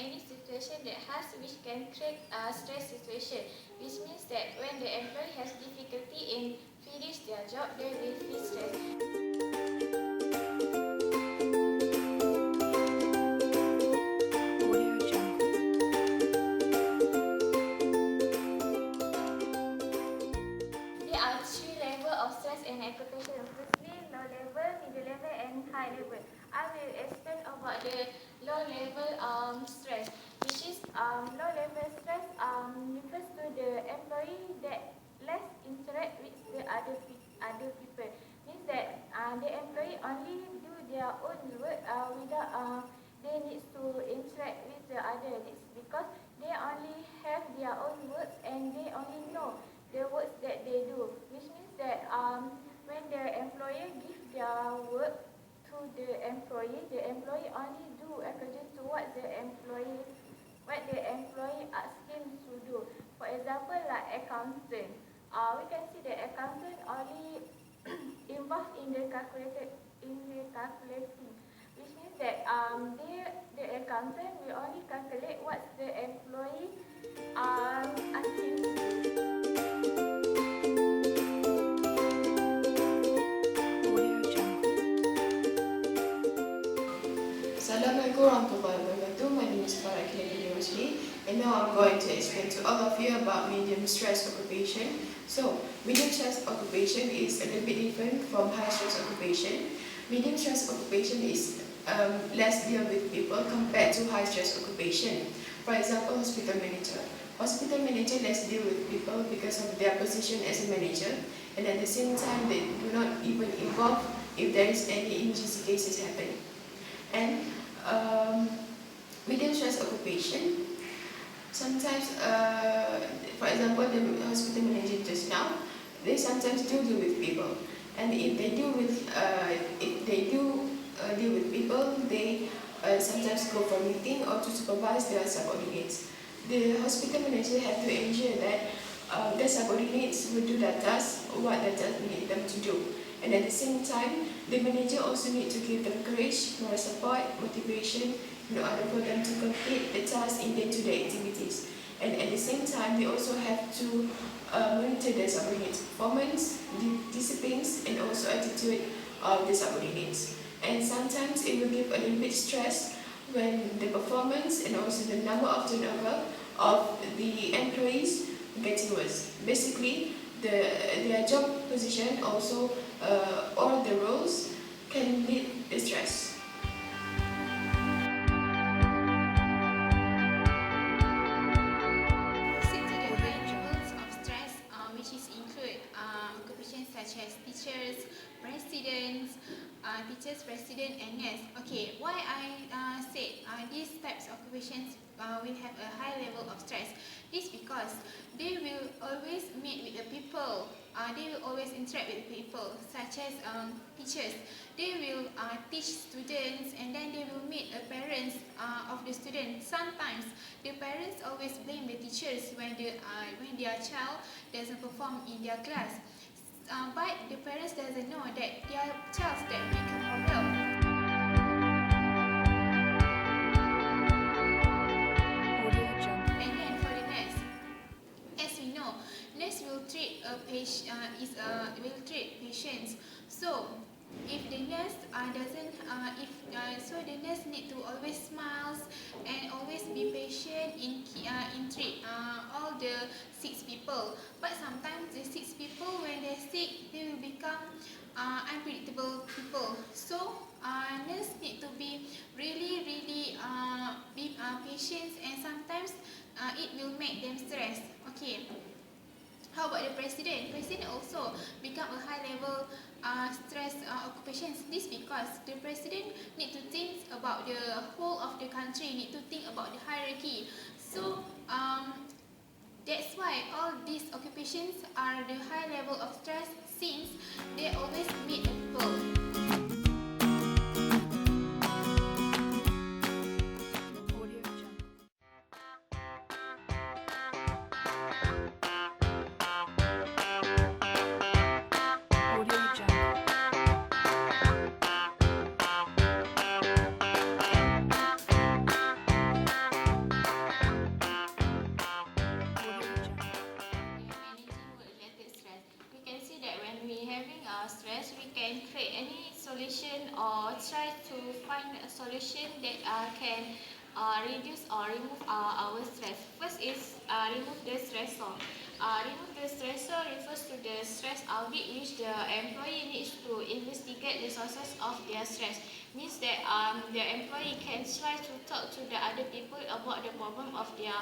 any situation that which can create a stress situation, which means that when the employee has difficulty in finish their job, they will feel stress. There are three levels of stress and occupation. Firstly, low level, middle level, and high level. I will explain about the low level stress, which is low level stress refers to the employee that less interact with the other people. Means that the employee only do their own work without they need to interact with the other. It's because they only have their own work and they only know the works that they do, which means that when the employer give their work to the employee only do according to what the employee ask him to do. For example, like accountant, we can see the accountant only involved in the calculating, which means that the accountant will only calculate what the employee asking to do. Assalamualaikum warahmatullahi wabarakatuh. My name is Farah University, and now I'm going to explain to all of you about medium stress occupation. So, medium stress occupation is a little bit different from high stress occupation. Medium stress occupation is less deal with people compared to high stress occupation. For example, hospital manager. Hospital manager less deal with people because of their position as a manager, and at the same time they do not even involve if there is any emergency cases happening. And medium stress occupation, sometimes, for example, the hospital manager just now, they sometimes do deal with people, and if they do deal with people, they sometimes go for meeting or to supervise their subordinates. The hospital manager have to ensure that their subordinates will do their task, what the task need them to do. And at the same time, the manager also needs to give them courage, moral support, motivation in order for them to complete the task in day-to-day activities. And at the same time, they also have to monitor their subordinates' performance, disciplines, and also attitude of the subordinates. And sometimes it will give a little bit stress when the performance and also the number of turnover of the employees getting worse. Basically, their job position also all the roles can lead to stress. Teachers, president, and nurse. Okay, why I said these types of occupations will have a high level of stress? This because they will always meet with the people. They will always interact with people, such as teachers. They will teach students, and then they will meet the parents of the students. Sometimes the parents always blame the teachers when their child doesn't perform in their class. But the parents doesn't know that their child that make a problem. And then for the nurse, as we know, nurse will treat will treat patients. So if the nurse the nurse need to always smile and always be patient in treat all the sick people. But sometimes the sick people, when they're sick, they will become unpredictable people. So nurse need to be really be patient, and sometimes it will make them stress. Okay. How about the president? President also become a high level stress occupations. This because the president need to think about the whole of the country, need to think about the hierarchy. So that's why all these occupations are the high level of stress, since they always meet the people. stress, we can create any solution or try to find a solution that can reduce or remove our stress. First is remove the stressor. Remove the stressor refers to the stress audit which the employee needs to investigate the sources of their stress. Means that the employee can try to talk to the other people about the problem of their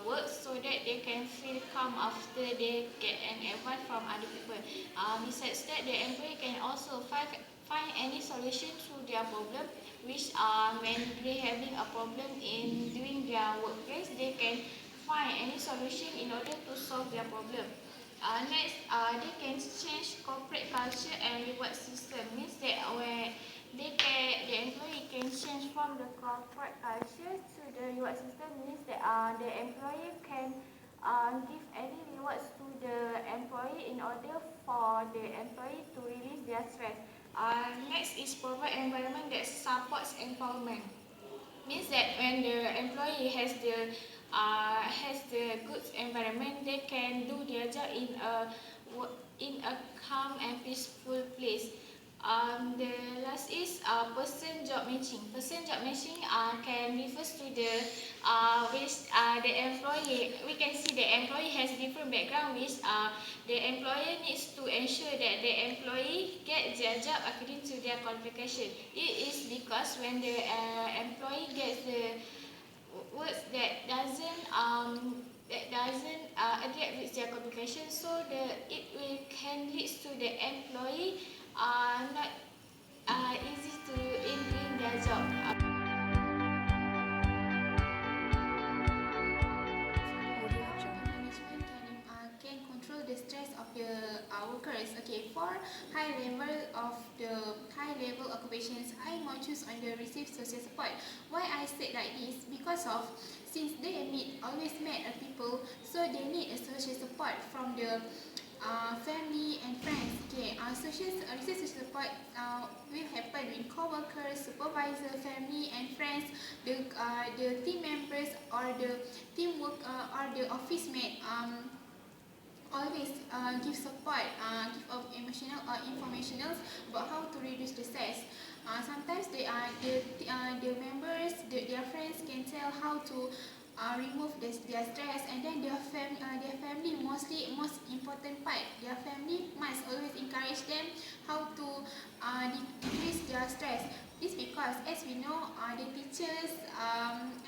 work so that they can feel calm after they get an advice from other people. Besides that, the employee can also find any solution to their problem, which when they having a problem in doing their workplace, they can find any solution in order to solve their problem. Next, they can change corporate culture and reward system. Means that when the employee can change from the corporate culture to the reward system. Means that the employee can give any rewards to the employee in order for the employee to release their stress. Next is provide environment that supports empowerment. Means that when the employee has the good environment, they can do their job in a calm and peaceful place. The last is person job matching. Person job matching can refers to the which the employee. We can see the employee has different background, which the employer needs to ensure that the employee get their job according to their qualification. It is because when the employee gets the words that doesn't adapt with their qualification, so it will can lead to the employee not easy to in doing their job. Management can control the stress of the workers. Okay, for high level occupations, I might choose on the receive social support. Why I said like this? Because of since they always met people, so they need a social support from the family and friends. Okay, receive social support will happen with co-workers, supervisor, family and friends, the team members or the teamwork or the office mate. Always give support, give emotional or informational about how to reduce the stress. Sometimes the members, their friends can tell how to remove their stress, and then their family most important part. Their family must always encourage them how to decrease their stress. This because, as we know, the teachers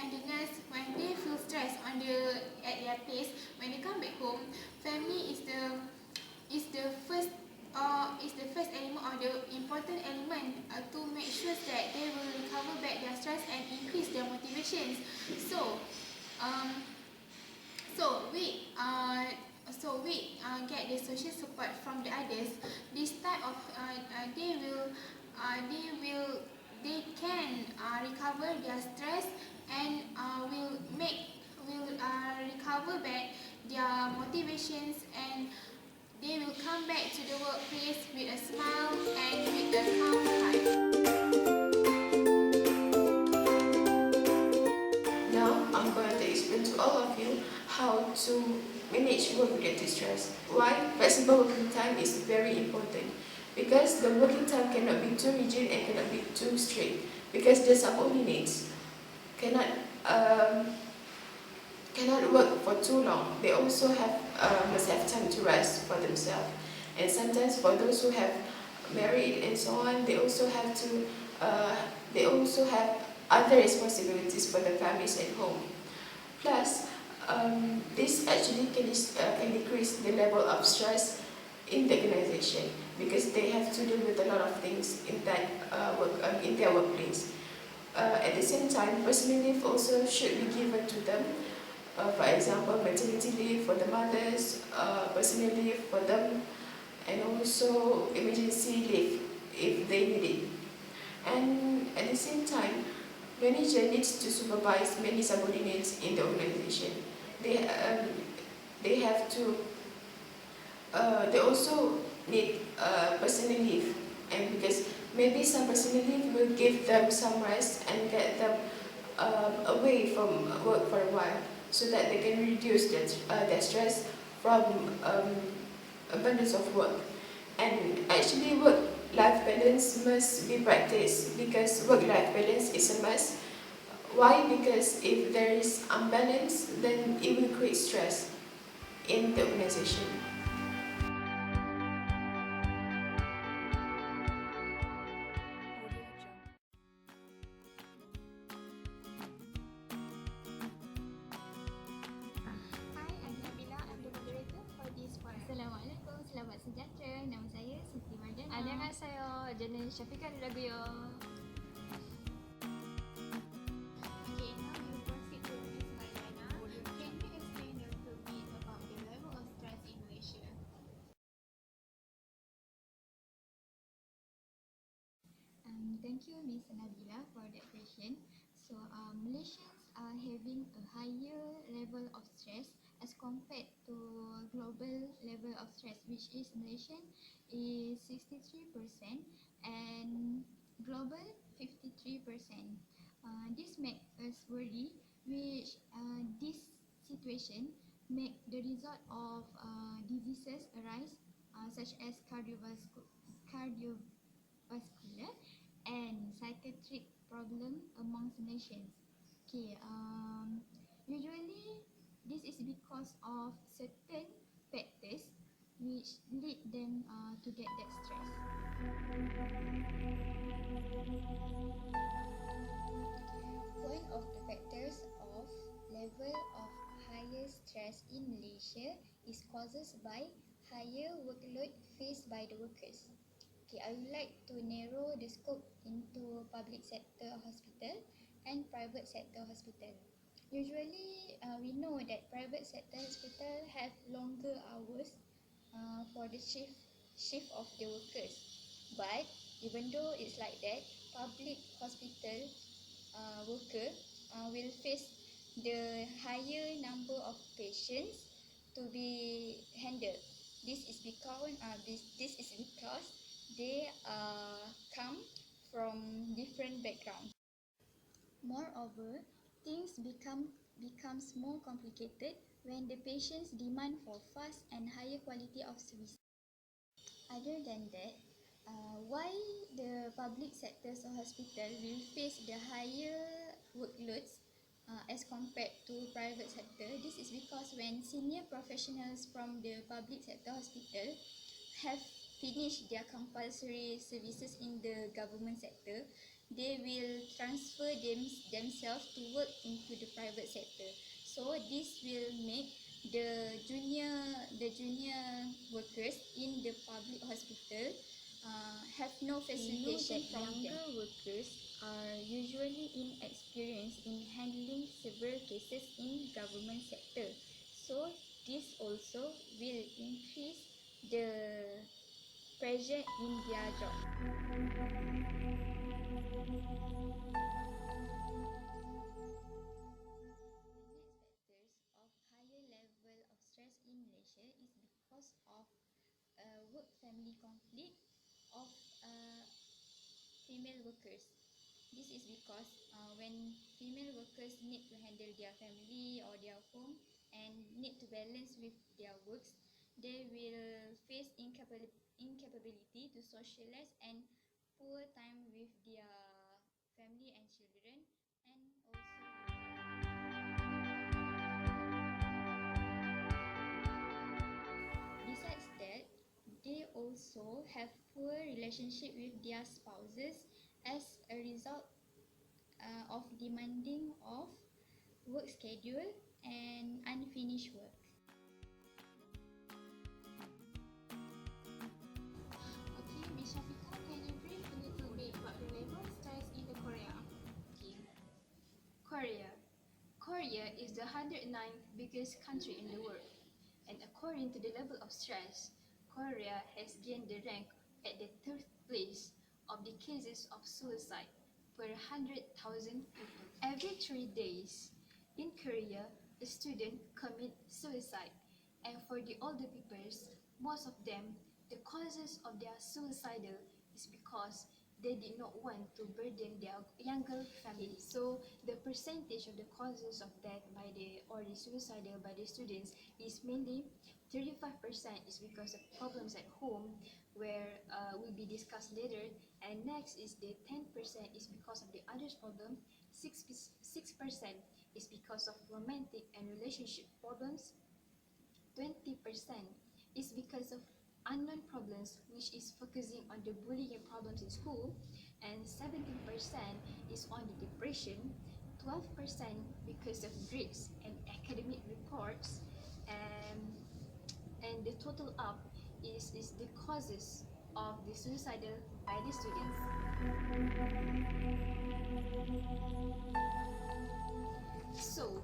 and the nurse, when they feel stress at their place, when they come back home, family is the first element or the important element to make sure that they will recover back their stress and increase their motivations. So, we get the social support from the others. This type of they can recover their stress and will recover back their motivations, and they will come back to the workplace with a smile and with a calm heart. Now I'm going to explain to all of you how to manage work-related stress. Why flexible working time is very important, because the working time cannot be too rigid and cannot be too strict, because the subordinates cannot work for too long. They also must have time to rest for themselves, and sometimes for those who have married and so on, they also have other responsibilities for the families at home. Plus, this actually can decrease the level of stress in the organization, because they have to deal with a lot of things in their workplace. At the same time, personal leave also should be given to them. For example, maternity leave for the mothers, personal leave for them, and also emergency leave if they need it. And at the same time, manager needs to supervise many subordinates in the organization. They have to. They also need personal leave, and because maybe some personal leave will give them some rest and get them away from work for a while, so that they can reduce their stress from abundance of work. And actually, work-life balance must be practiced because work-life balance is a must. Why? Because if there is unbalance, then it will create stress in the organization. Hi, I'm Nabila. I'm the moderator for this podcast. Assalamualaikum, selamat sejahtera. Nama saya s3BA3C. Annyeonghaseyo. Jenen Syafiqah Raguyo. Okay, now we proceed to Ms. Mariana. Can you explain a little bit about the level of stress in Malaysia? Thank you, Ms. Nabila, for that question. So, Malaysians are having a higher level of stress as compared to global level of stress, which is Malaysian is 63% and global 53%. This makes us worry, which this situation make the result of diseases arise, such as cardiovascular and psychiatric problem amongst nations. Okay, usually this is because of certain factors which lead them to get that stress. One of the factors of level of higher stress in Malaysia is causes by higher workload faced by the workers. Okay, I would like to narrow the scope into public sector hospital and private sector hospital. Usually, we know that private sector hospital have longer hours for the shift of the workers. But even though it's like that, public hospital worker will face the higher number of patients to be handled. This is because they come from different backgrounds. Moreover, things becomes more complicated when the patients demand for fast and higher quality of service. Other than that, why the public sectors or hospital will face the higher workloads as compared to private sector? This is because when senior professionals from the public sector hospital have finished their compulsory services in the government sector, they will transfer themselves to work into the private sector. So this will make the junior workers in the public hospital have no facilitation from them. Younger workers are usually inexperienced in handling several cases in government sector. So this also will increase the pressure in their job. The next factors of higher level of stress in Malaysia is because of work-family conflict of female workers. This is because when female workers need to handle their family or their home and need to balance with their works, they will face incapability to socialize and poor time with their family and children, and besides that, they also have poor relationship with their spouses as a result of demanding of work schedule and unfinished work. Okay, Ms. Syafiqah, can you brief a little bit about the level of stress in the Korea? Okay. Korea. Korea is the 109th biggest country in the world, and according to the level of stress, Korea has gained the rank at the third place of the cases of suicide per 100,000 people. Every 3 days in Korea, a student commit suicide, and for the older peoples, most of them, the causes of their suicidal is because they did not want to burden their younger family. So the percentage of the causes of death by the or the suicidal by the students is mainly 35% is because of problems at home, where will be discussed later. And next is the 10% is because of the others problem. 6% is because of romantic and relationship problems. 20% is because of unknown problems, which is focusing on the bullying problems in school. And 17% is on the depression. 12% because of grades and academic reports. And the total up is the causes of the suicidal by the students. So,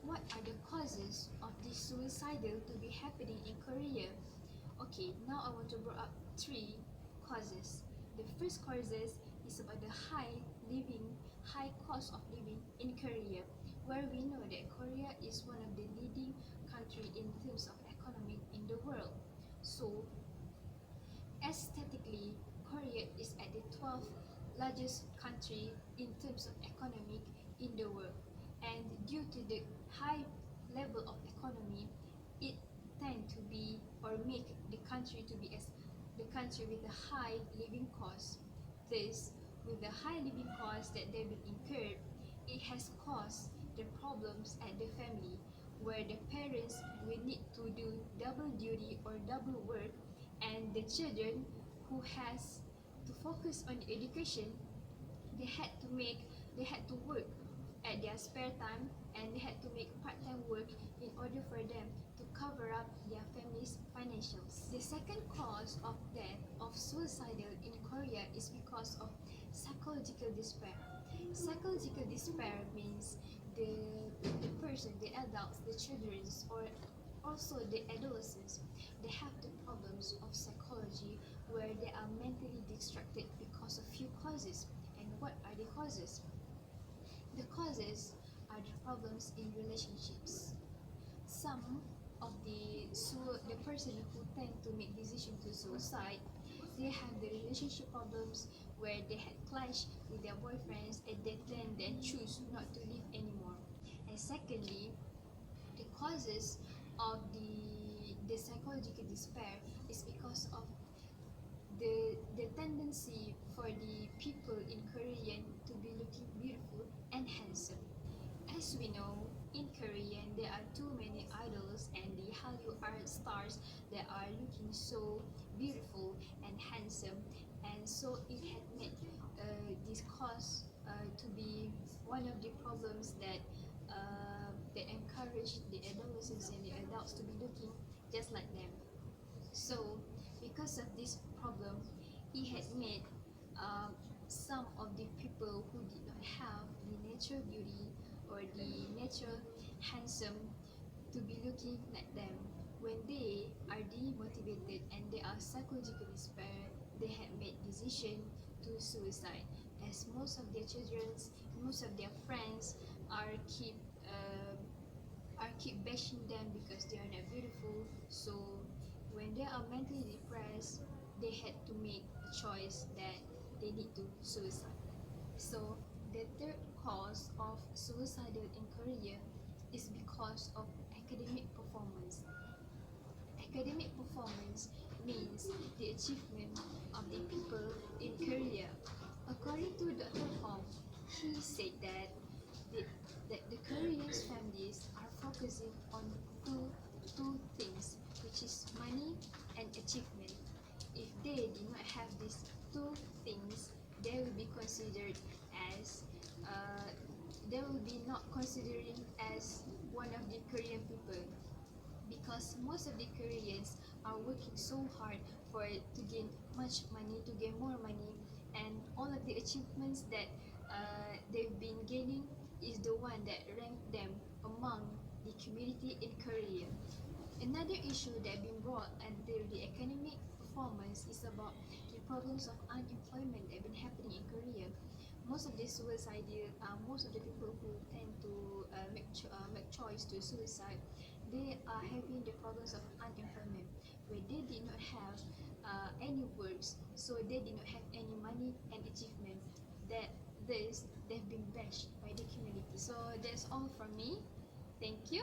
what are the causes of the suicidal to be happening in Korea? Okay, now I want to bring up 3 causes. The first causes is about the high cost of living in Korea, where we know that Korea is one of the leading country in terms of economy in the world. So, aesthetically, Korea is at the 12th largest country in terms of economic in the world. And due to the high level of economy, it tend to be or make the country to be as the country with the high living cost. This, with the high living cost that they've been incurred, it has caused the problems at the family, where the parents will need to do double duty or double work, and the children who has to focus on education, they had to make they had to work at their spare time, and they had to make part-time work in order for them to cover up their family's financials. The second cause of death of suicidal in Korea is because of psychological despair. Psychological despair means the person, the adults, the children, or also the adolescents, they have the problems of psychology, where they are mentally distracted because of few causes. And what are the causes? The causes are the problems in relationships. Some of the person who tend to make decision to suicide, they have the relationship problems, where they had clash with their boyfriends, and they then choose not to live anymore. And secondly, the causes of the psychological despair is because of the tendency for the people in Korean to be looking beautiful and handsome. As we know, in Korean there are too many idols and the Hallyu art stars that are looking so beautiful and handsome, and so it had made this cause to be one of the problems that encourage the adolescents and the adults to be looking just like them. So, because of this problem, it had made some of the people who did not have the natural beauty or the natural handsome to be looking like them. When they are demotivated and they are psychologically despair, they had made decision to suicide. As most of their children, most of their friends are keep um, keep bashing them because they are not beautiful. So when they are mentally depressed, they had to make a choice that they need to suicide. So the third cause of suicidal in Korea is because of academic performance. Academic performance means the achievement of the people in Korea. According to Dr. Hong, he said the, that the Korean families are focusing on two things, which is money and achievement. If they did not have these two things, they will be considered as they will be not considering as one of the Korean people, because most of the Koreans are working so hard for to gain much money, to gain more money, and all of the achievements that they've been gaining is the one that ranked them among the community in Korea. Another issue that been brought under the economic performance is about the problems of unemployment that been happening in Korea. Most of the most of the people who tend to make choice to suicide, they are having the problems of unemployment, where they did not have any works, so they did not have any money and achievement. That they've been bashed by the community. So that's all from me. Thank you.